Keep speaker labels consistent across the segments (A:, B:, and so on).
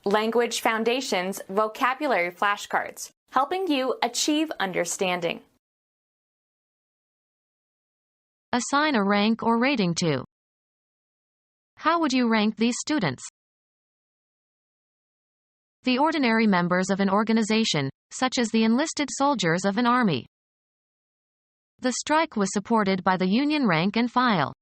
A: Language Foundations Vocabulary Flashcards, helping you achieve understanding.
B: Assign a rank or rating to. How would you rank these students? The ordinary members of an organization, such as the enlisted soldiers of an army. The strike was supported by the Union rank and file.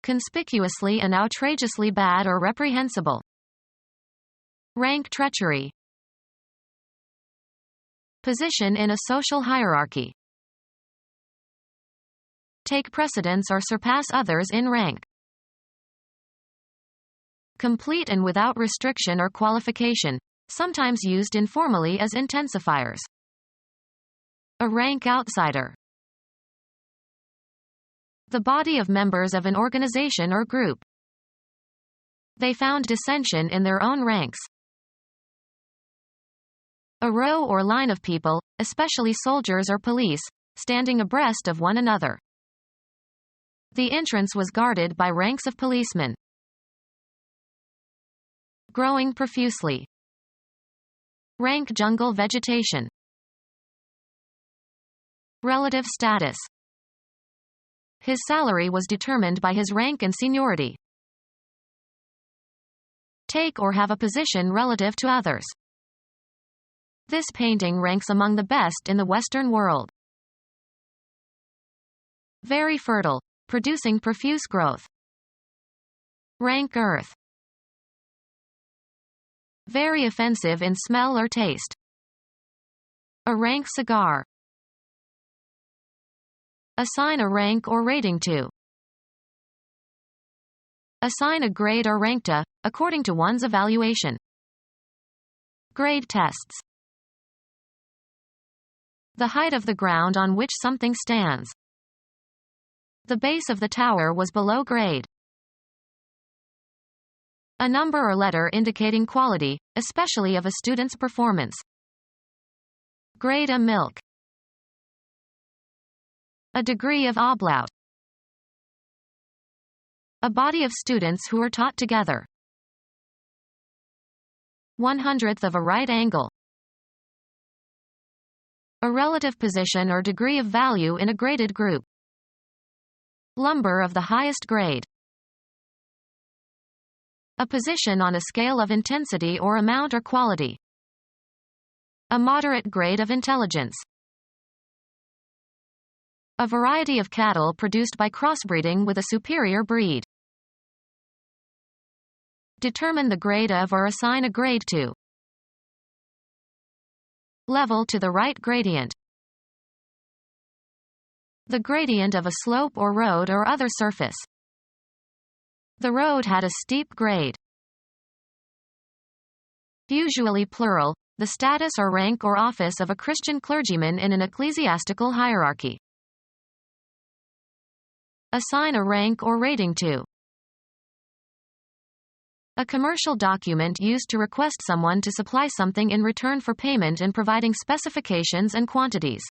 B: Conspicuously and outrageously bad or reprehensible. Rank treachery. Position in a social hierarchy. Take precedence or surpass others in rank. Complete and without restriction or qualification, sometimes used informally as intensifiers. A rank outsider. The body of members of an organization or group. They found dissension in their own ranks. A row or line of people, especially soldiers or police, standing abreast of one another. The entrance was guarded by ranks of policemen. Growing profusely. Rank jungle vegetation. Relative status. His salary was determined by his rank and seniority. Take or have a position relative to others. This painting ranks among the best in the Western world. Very fertile, producing profuse growth. Rank earth. Very offensive in smell or taste. A rank cigar. Assign a rank or rating to. Assign a grade or rank to, according to one's evaluation. Grade tests. The height of the ground on which something stands. The base of the tower was below grade. A number or letter indicating quality, especially of a student's performance. Grade a milk. A degree of oblaut. A body of students who are taught together. 1/100th of a right angle. A relative position or degree of value in a graded group. Lumber of the highest grade. A position on a scale of intensity or amount or quality. A moderate grade of intelligence. A variety of cattle produced by crossbreeding with a superior breed. Determine the grade of or assign a grade to. Level to the right gradient. The gradient of a slope or road or other surface. The road had a steep grade. Usually plural, the status or rank or office of a Christian clergyman in an ecclesiastical hierarchy. Assign a rank or rating to. A commercial document used to request someone to supply something in return for payment and providing specifications and quantities.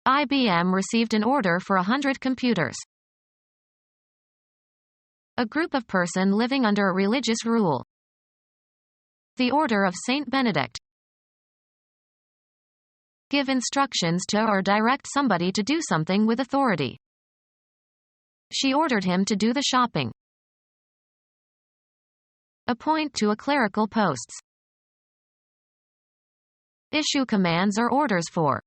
B: IBM received an order for 100 computers. A group of person living under a religious rule. The Order of Saint Benedict. Give instructions to or direct somebody to do something with authority. She ordered him to do the shopping. Appoint to a clerical posts. Issue commands or orders for.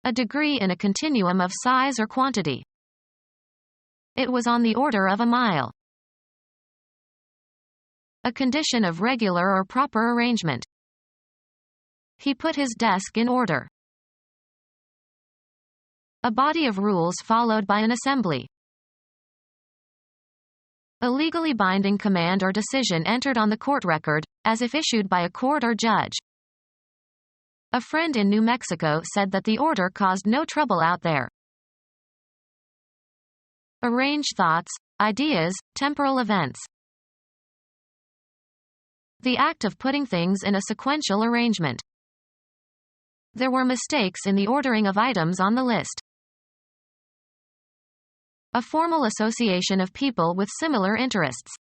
B: A degree in a continuum of size or quantity. It was on the order of a mile. A condition of regular or proper arrangement. He put his desk in order. A body of rules followed by an assembly. A legally binding command or decision entered on the court record, as if issued by a court or judge. A friend in New Mexico said that the order caused no trouble out there. Arrange thoughts, ideas, temporal events. The act of putting things in a sequential arrangement. There were mistakes in the ordering of items on the list. A formal association of people with similar interests.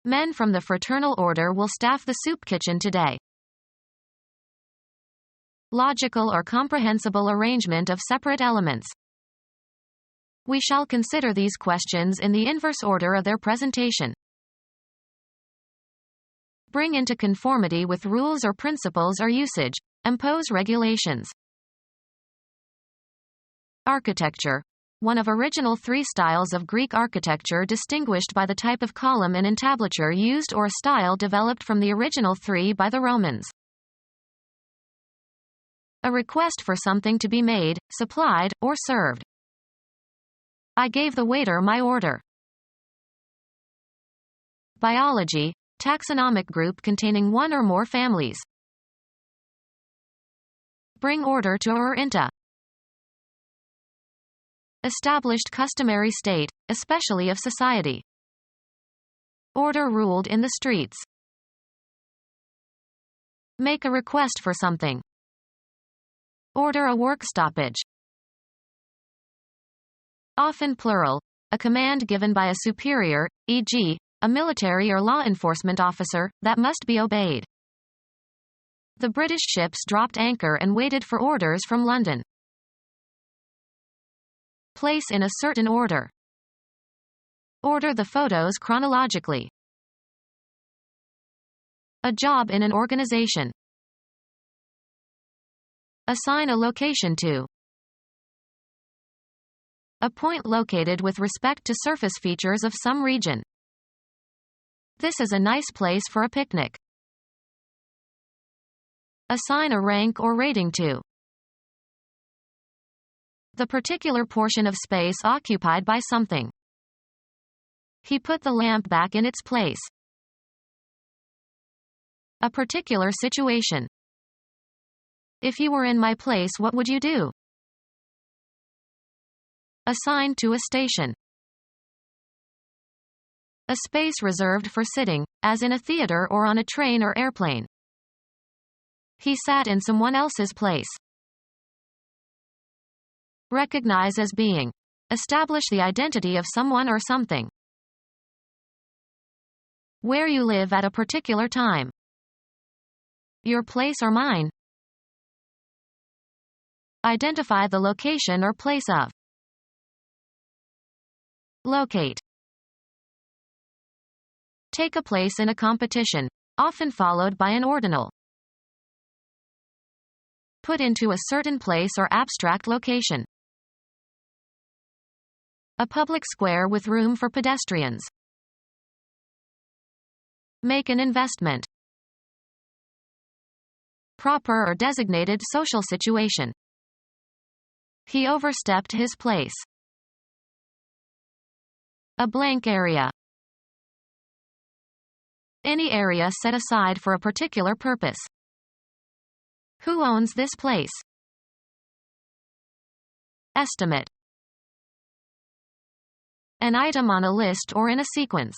B: Men from the fraternal order will staff the soup kitchen today. Logical or comprehensible arrangement of separate elements. We shall consider these questions in the inverse order of their presentation. Bring into conformity with rules or principles or usage. Impose regulations. Architecture. One of original three styles of Greek architecture, distinguished by the type of column and entablature used, or a style developed from the original three by the Romans. A request for something to be made, supplied, or served. I gave the waiter my order. Biology. Taxonomic group containing one or more families. Bring order to or into. Established customary state, especially of society. Order ruled in the streets. Make a request for something. Order a work stoppage. Often plural, a command given by a superior, e.g., a military or law enforcement officer, that must be obeyed. The British ships dropped anchor and waited for orders from London. Place in a certain order. Order the photos chronologically. A job in an organization. Assign a location to. A point located with respect to surface features of some region. This is a nice place for a picnic. Assign a rank or rating to. The particular portion of space occupied by something. He put the lamp back in its place. A particular situation. If you were in my place, what would you do? Assign to a station. A space reserved for sitting, as in a theater or on a train or airplane. He sat in someone else's place. Recognize as being. Establish the identity of someone or something. Where you live at a particular time. Your place or mine. Identify the location or place of. Locate. Take a place in a competition, often followed by an ordinal. Put into a certain place or abstract location. A public square with room for pedestrians. Make an investment. Proper or designated social situation. He overstepped his place. A blank area. Any area set aside for a particular purpose. Who owns this place? Estimate. An item on a list or in a sequence.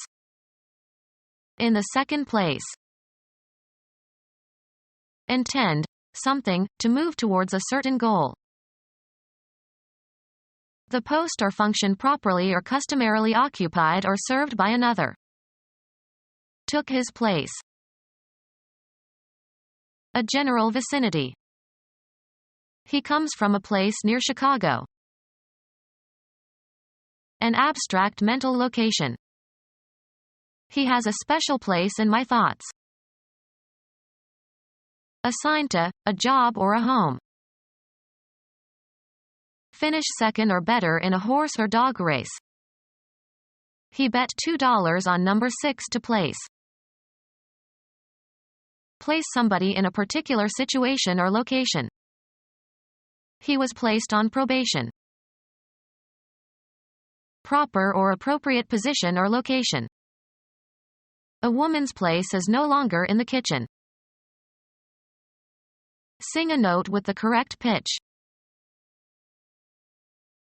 B: In the second place. Intend, something, to move towards a certain goal. The post or function properly or customarily occupied or served by another. Took his place. A general vicinity. He comes from a place near Chicago. An abstract mental location. He has a special place in my thoughts. Assigned to, a job or a home. Finish second or better in a horse or dog race. He bet $2 on number 6 to place. Place somebody in a particular situation or location. He was placed on probation. Proper or appropriate position or location. A woman's place is no longer in the kitchen. Sing a note with the correct pitch.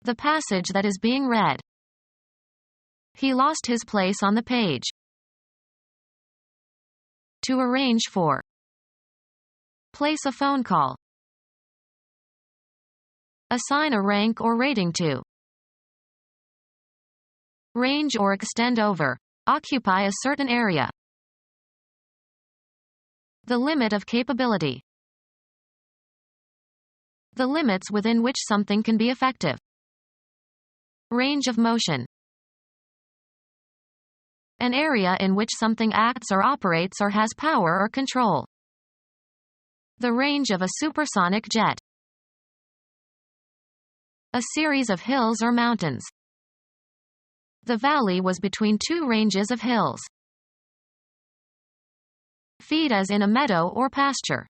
B: The passage that is being read. He lost his place on the page. To arrange for. Place a phone call. Assign a rank or rating to. range or extend over, occupy a certain area. The limit of capability. The limits within which something can be effective. Range of motion. An area in which something acts or operates or has power or control. The range of a supersonic jet. A series of hills or mountains. The valley was between two ranges of hills. Feed as in a meadow or pasture.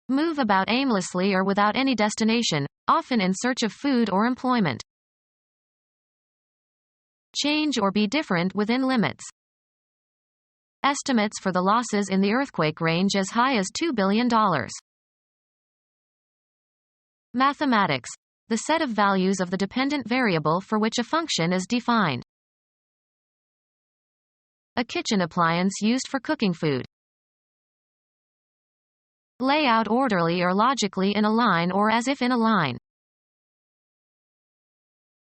B: Move about aimlessly or without any destination, often in search of food or employment. Change or be different within limits. Estimates for the losses in the earthquake range as high as $2 billion. Mathematics. The set of values of the dependent variable for which a function is defined. A kitchen appliance used for cooking food. Lay out orderly or logically in a line or as if in a line.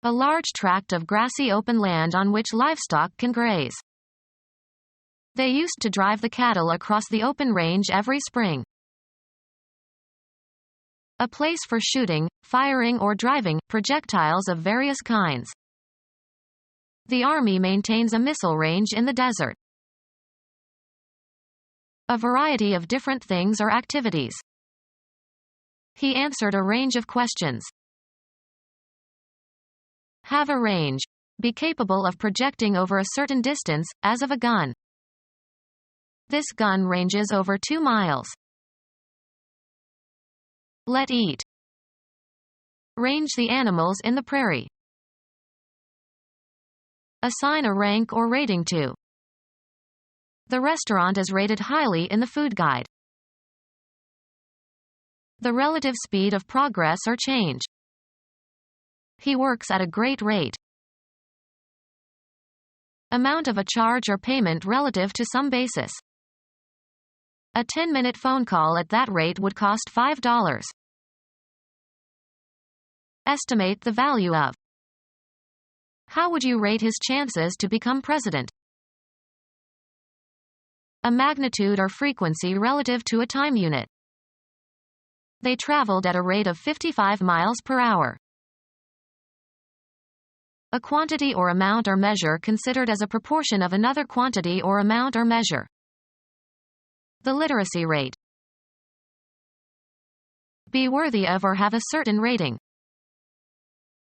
B: A large tract of grassy open land on which livestock can graze. They used to drive the cattle across the open range every spring. A place for shooting, firing or driving projectiles of various kinds. The Army maintains a missile range in the desert. A variety of different things or activities. He answered a range of questions. Have a range. Be capable of projecting over a certain distance, as of a gun. This gun ranges over 2 miles. Let eat. Range the animals in the prairie. Assign a rank or rating to. The restaurant is rated highly in the food guide. The relative speed of progress or change. He works at a great rate. Amount of a charge or payment relative to some basis. A 10-minute phone call at that rate would cost $5. Estimate the value of. How would you rate his chances to become president? A magnitude or frequency relative to a time unit. They traveled at a rate of 55 miles per hour. A quantity or amount or measure considered as a proportion of another quantity or amount or measure. The literacy rate. Be worthy of or have a certain rating.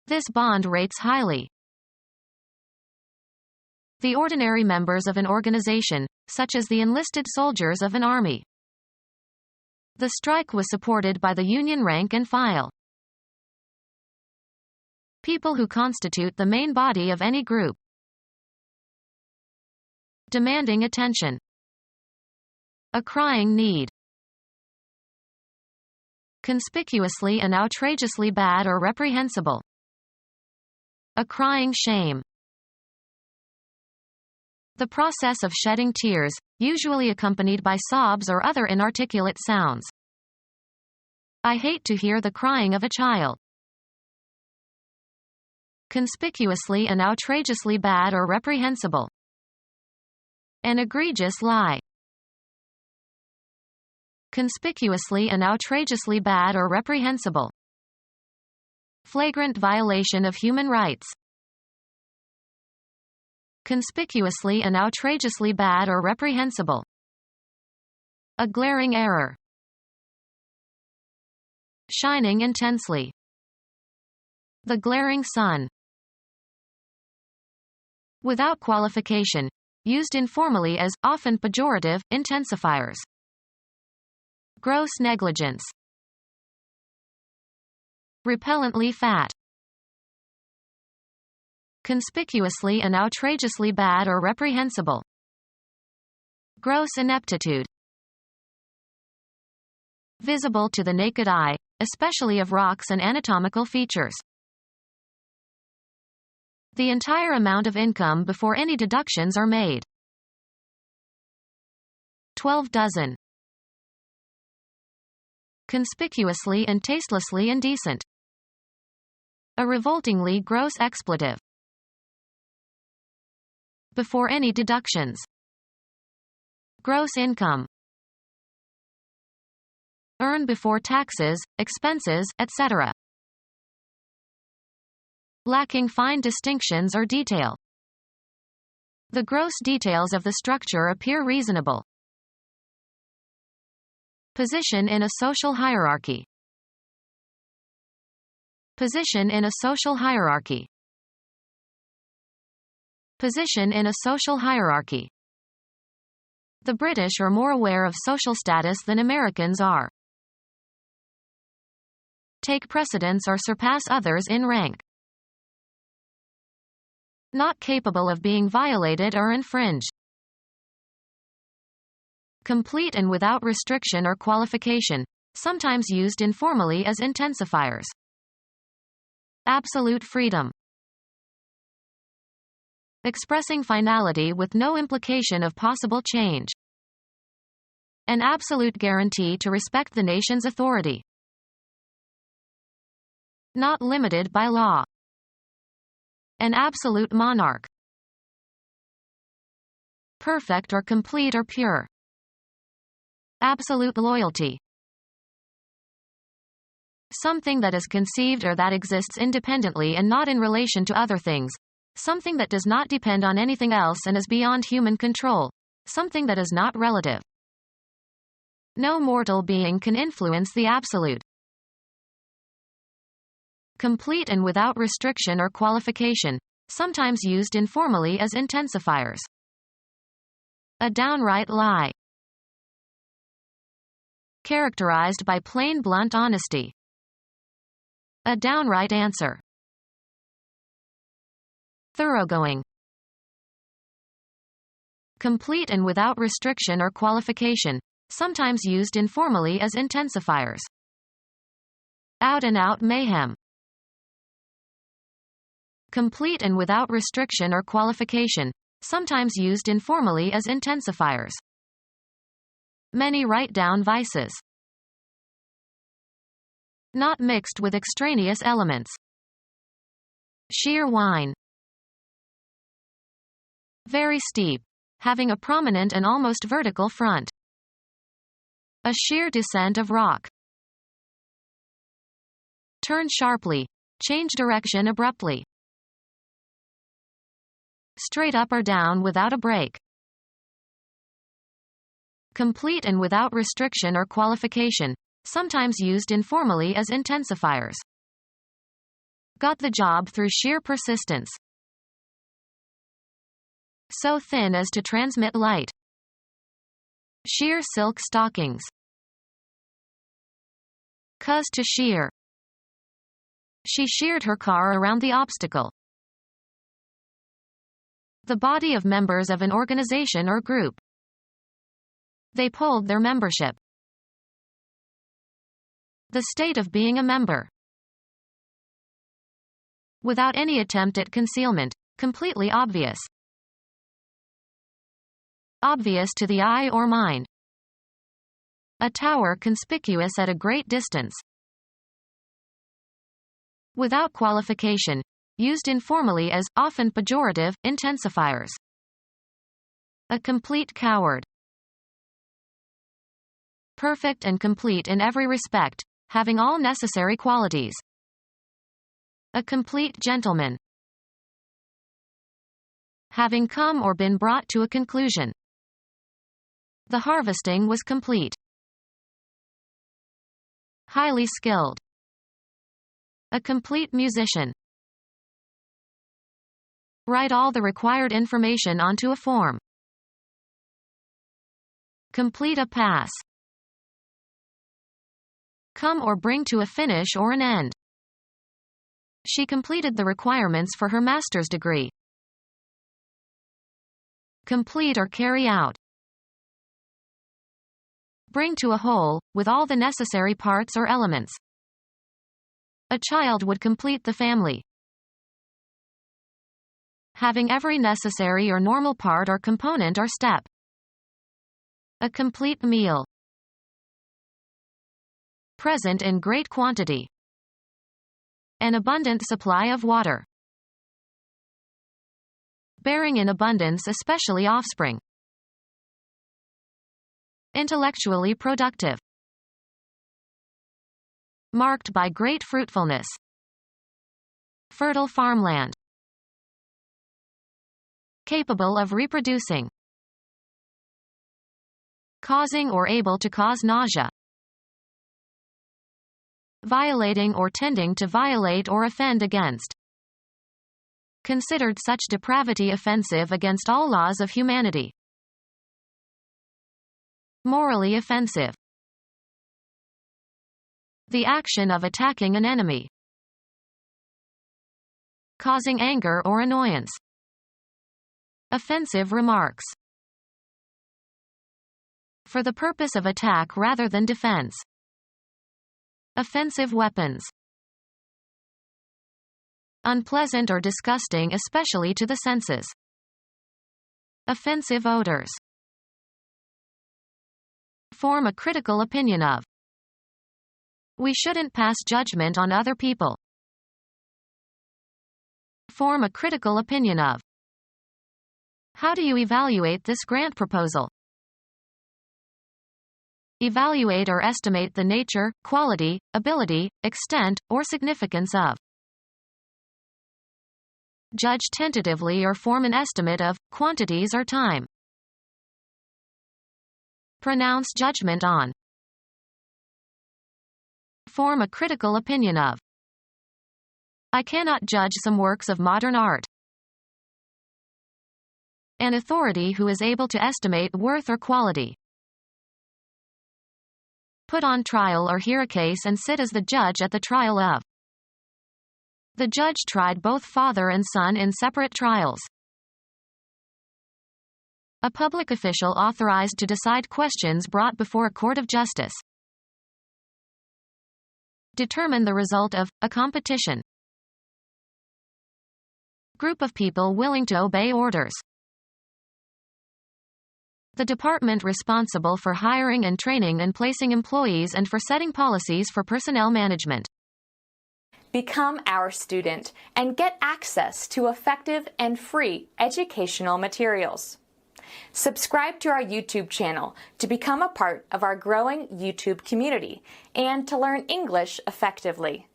B: This bond rates highly. The ordinary members of an organization, such as the enlisted soldiers of an army. The strike was supported by the union rank and file. People who constitute the main body of any group. Demanding attention. A crying need. Conspicuously and outrageously bad or reprehensible. A crying shame. The process of shedding tears, usually accompanied by sobs or other inarticulate sounds. I hate to hear the crying of a child. Conspicuously and outrageously bad or reprehensible. An egregious lie. Conspicuously and outrageously bad or reprehensible. Flagrant violation of human rights. Conspicuously and outrageously bad or reprehensible. A glaring error. Shining intensely. The glaring sun. Without qualification. Used informally as, often pejorative, intensifiers. Gross negligence. Repellently fat. Conspicuously and outrageously bad or reprehensible. Gross ineptitude. Visible to the naked eye, especially of rocks and anatomical features. The entire amount of income before any deductions are made. 12 dozen. Conspicuously and tastelessly indecent. A revoltingly gross expletive. before any deductions. Gross income. Earn before taxes, expenses, etc. Lacking fine distinctions or detail. The gross details of the structure appear reasonable. Position in a social hierarchy. Position in a social hierarchy. Position in a social hierarchy. The British are more aware of social status than Americans are. Take precedence or surpass others in rank. Not capable of being violated or infringed. Complete and without restriction or qualification, sometimes used informally as intensifiers. Absolute freedom. Expressing finality with no implication of possible change. An absolute guarantee to respect the nation's authority. Not limited by law. An absolute monarch. Perfect or complete or pure. Absolute loyalty. Something that is conceived or that exists independently and not in relation to other things. Something that does not depend on anything else and is beyond human control. Something that is not relative. No mortal being can influence the absolute. Complete and without restriction or qualification, sometimes used informally as intensifiers. A downright lie. Characterized by plain blunt honesty. A downright answer. Thoroughgoing. Complete and without restriction or qualification, sometimes used informally as intensifiers. Out-and-out mayhem. Complete and without restriction or qualification, sometimes used informally as intensifiers. Many write-down vices. Not mixed with extraneous elements. Sheer wine. Very steep, having a prominent and almost vertical front. A sheer descent of rock. Turn sharply, change direction abruptly. Straight up or down without a break. Complete and without restriction or qualification, sometimes used informally as intensifiers. Got the job through sheer persistence. So thin as to transmit light. Sheer silk stockings. Cuz to sheer. She sheared her car around the obstacle. The body of members of an organization or group. They polled their membership. The state of being a member. Without any attempt at concealment, completely obvious. Obvious to the eye or mind. A tower conspicuous at a great distance. Without qualification, used informally as, often pejorative, intensifiers. A complete coward. Perfect and complete in every respect, having all necessary qualities. A complete gentleman. Having come or been brought to a conclusion. The harvesting was complete. Highly skilled. A complete musician. Write all the required information onto a form. Complete a pass. Come or bring to a finish or an end. She completed the requirements for her master's degree. Complete or carry out. Bring to a whole, with all the necessary parts or elements. A child would complete the family. Having every necessary or normal part or component or step. A complete meal. Present in great quantity. An abundant supply of water. bearing in abundance, especially offspring. Intellectually productive. Marked by great fruitfulness. Fertile farmland. Capable of reproducing. Causing or able to cause nausea. Violating or tending to violate or offend against. Considered such depravity offensive against all laws of humanity. Morally offensive. The action of attacking an enemy. Causing anger or annoyance. Offensive remarks. For the purpose of attack rather than defense. Offensive weapons. Unpleasant or disgusting, especially to the senses. Offensive odors. Form a critical opinion of. We shouldn't pass judgment on other people. Form a critical opinion of. How do you evaluate this grant proposal? Evaluate or estimate the nature, quality, ability, extent, or significance of. Judge tentatively or form an estimate of, quantities or time. Pronounce judgment on. Form a critical opinion of. I cannot judge some works of modern art. An authority who is able to estimate worth or quality. Put on trial or hear a case and sit as the judge at the trial of. The judge tried both father and son in separate trials. A public official authorized to decide questions brought before a court of justice. Determine the result of a competition. Group of people willing to obey orders. The department responsible for hiring and training and placing employees and for setting policies for personnel management.
A: Become our student and get access to effective and free educational materials. Subscribe to our YouTube channel to become a part of our growing YouTube community and to learn English effectively.